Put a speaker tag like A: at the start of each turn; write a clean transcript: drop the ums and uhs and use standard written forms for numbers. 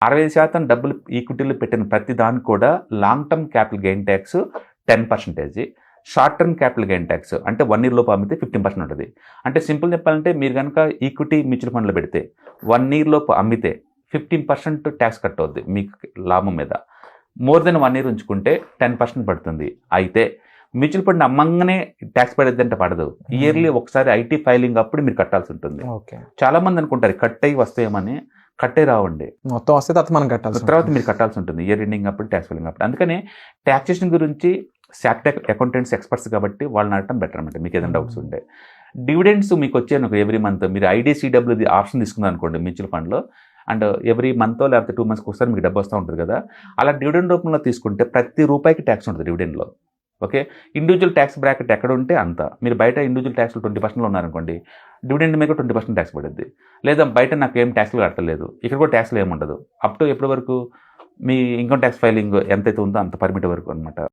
A: 60% డబ్బులు ఈక్విటీలో పెట్టిన ప్రతి దానికి కూడా long term capital gain tax 10%, short term capital gain tax అంటే 1 year లోపు అమ్మితే 15% ఉంటుంది. అంటే సింపుల్ చెప్పాలంటే మీరు కనుక ఈక్విటీ మ్యూచువల్ ఫండ్లో పెడితే 1 year లోపు అమ్మితే 15% ట్యాక్స్ కట్ అవుద్ది మీకు లాభం మీద. మోర్ దెన్ 1 year ఉంచుకుంటే 10% పడుతుంది. అయితే మ్యూచువల్ ఫండ్ అమ్మంగానే ట్యాక్స్ పడేది అంటే పడదు. ఇయర్లీ ఒకసారి ఐటీ ఫైలింగ్ అప్పుడు మీరు కట్టాల్సి ఉంటుంది. చాలా మంది అనుకుంటారు కట్ అయ్యి వస్తాయేమని, కట్టే రావండి.
B: మొత్తం వస్తే తర్వాత మనం కట్టాల్సి
A: తర్వాత మీరు కట్టాల్సి ఉంటుంది ఇయర్ ఎండింగ్ అప్పుడు, ట్యాక్స్ ఫైలింగ్ అప్పుడు. అందుకని ట్యాక్సేషన్ గురించి శాక్ట్ అకౌంటెంట్స్ ఎక్స్పర్ట్స్ కాబట్టి వాళ్ళని అడగడం బెటర్ అనమాట మీకు ఏదైనా డౌట్స్ ఉంటే. డివిడెండ్స్ మీకు వచ్చాయి ఎవ్రీ మంత్ మీరు ఐడిసిడబ్ల్యూది ఆప్షన్ తీసుకున్నారు అనుకోండి మ్యూచువల్ ఫండ్లో, అండ్ ఎవ్రీ మంత్ లేకపోతే 2 monthsకి ఒకసారి మీకు డబ్బు వస్తూ ఉంటుంది కదా. అలా డివిడెండ్ రూపంలో తీసుకుంటే ప్రతి రూపాయికి ట్యాక్స్ ఉంటుంది డివిడెండ్లో. ఓకే, ఇండివిజువల్ ట్యాక్స్ బ్రాకెట్ ఎక్కడ ఉంటే అంత. మీరు బయట ఇండివిజువల్ ట్యాక్స్లో 20% ఉన్నారనుకోండి, డివిడెండ్ మీద 20% ట్యాక్స్ పడుద్ది. లేదా బయట నాకు ఏం ట్యాక్స్లు కట్టలేదు, ఇక్కడ కూడా ట్యాక్స్లు ఏమి ఉండదు. అప్ టు ఎప్పటి వరకు మీ ఇన్కమ్ ట్యాక్స్ ఫైలింగ్ ఎంతైతే ఉందో అంత పరిమితి వరకు అనమాట.